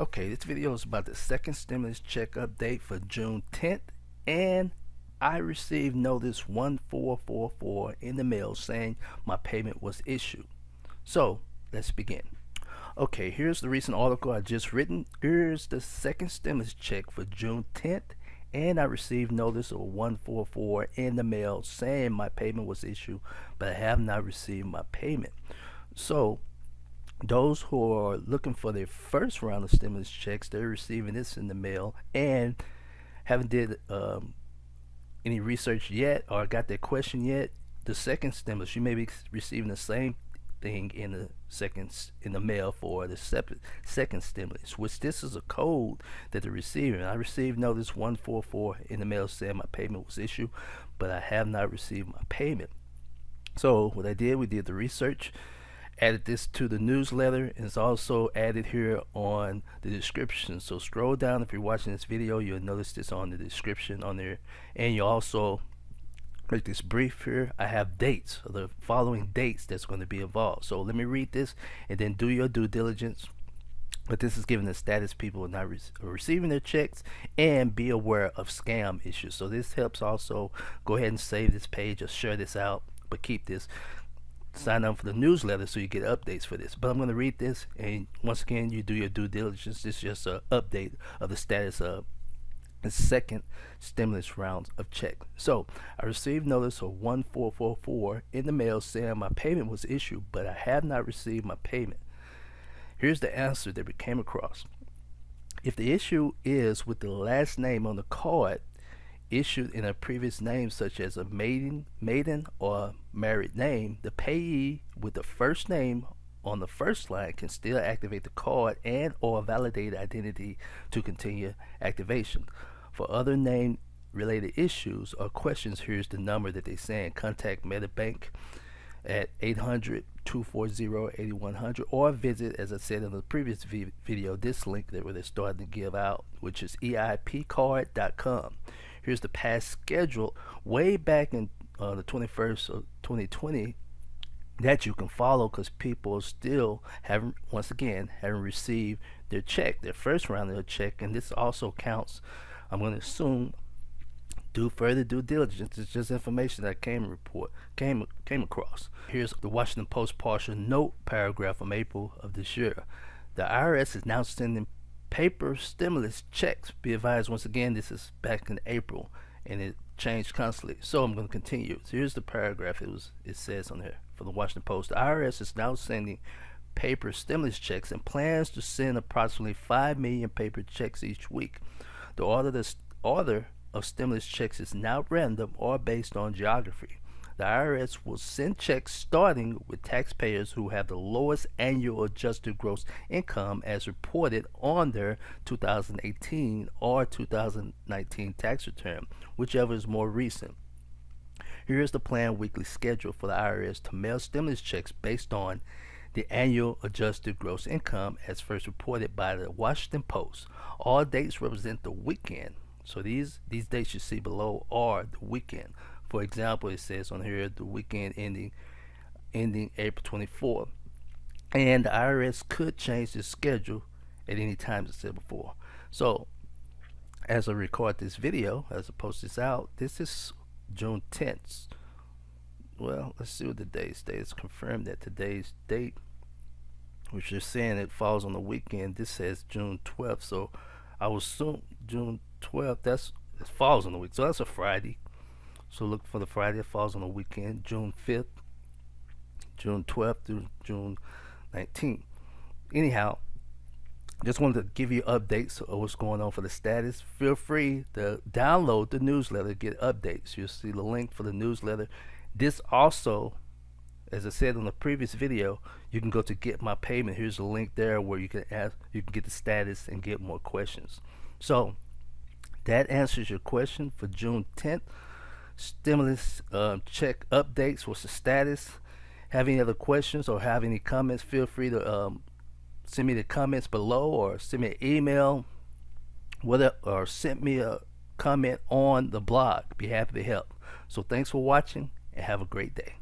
Okay, this video is about the second stimulus check update for June 10th, and I received notice 1444 in the mail saying my payment was issued. So let's begin. Okay, here's the recent article I just written. Here's the second stimulus check for June 10th, and I received notice of 144 in the mail saying my payment was issued, but I have not received my payment. So those who are looking for their first round of stimulus checks, they're receiving this in the mail and haven't did any research yet or got their question yet. The second stimulus, you may be receiving the same thing in the mail for the second stimulus, which this is a code that they're receiving. I received notice 144 in the mail saying my payment was issued, but I have not received my payment. So what I did, we did the research, added this to the newsletter, and it's also added here on the description. So scroll down. If you're watching this video, you'll notice this on the description on there, and you also make this brief here. I have dates of the following dates that's going to be involved. So let me read this and then do your due diligence. But this is giving the status people are not receiving their checks, and be aware of scam issues. So this helps also. Go ahead and save this page or share this out, but keep this. Sign up for the newsletter so you get updates for this. But I'm going to read this, and once again, you do your due diligence. This is just an update of the status of the second stimulus round of check. So I received notice of 1444 in the mail saying my payment was issued, but I have not received my payment. Here's the answer that we came across. If the issue is with the last name on the card issued in a previous name, such as a maiden or married name, the payee with the first name on the first line can still activate the card and or validate identity to continue activation. For other name related issues or questions, here's the number that they saying. Contact MetaBank at 800-240-8100, or visit, as I said in the previous video, this link that they're starting to give out, which is eipcard.com. Here's the past schedule way back in the 21st of 2020 that you can follow, because people still haven't received their check, their first round of their check. And this also counts, I'm going to assume, do further due diligence. It's just information that I came across. Here's the Washington Post partial note paragraph from April of this year. The IRS is now sending paper stimulus checks. Be advised, once again, this is back in April, and it changed constantly. So I'm going to continue. So here's the paragraph. It says on here for the Washington Post: the IRS is now sending paper stimulus checks and plans to send approximately 5 million paper checks each week. The order of stimulus checks is not random or based on geography. The IRS will send checks starting with taxpayers who have the lowest annual adjusted gross income as reported on their 2018 or 2019 tax return, whichever is more recent. Here is the planned weekly schedule for the IRS to mail stimulus checks based on the annual adjusted gross income as first reported by the Washington Post. All dates represent the weekend. So these dates you see below are the weekend. For example, it says on here the weekend ending April 24th. And the IRS could change the schedule at any time, as I said before. So as I record this video, as I post this out, this is June 10th. Well, let's see what the date is. It's confirmed that today's date, which they're saying it falls on the weekend. This says June 12th. So I will assume June 12th, it falls on the week. So that's a Friday. So look for the Friday that falls on the weekend, June 5th, June 12th through June 19th. Anyhow, just wanted to give you updates of what's going on for the status. Feel free to download the newsletter to get updates. You'll see the link for the newsletter. This also, as I said in the previous video, you can go to get my payment. Here's a link there where you can get the status and get more questions. So that answers your question for June 10th. Stimulus check updates. What's the status? Have any other questions or have any comments, feel free to send me the comments below, or send me an email, or send me a comment on the blog. Be happy to help. So thanks for watching, and have a great day.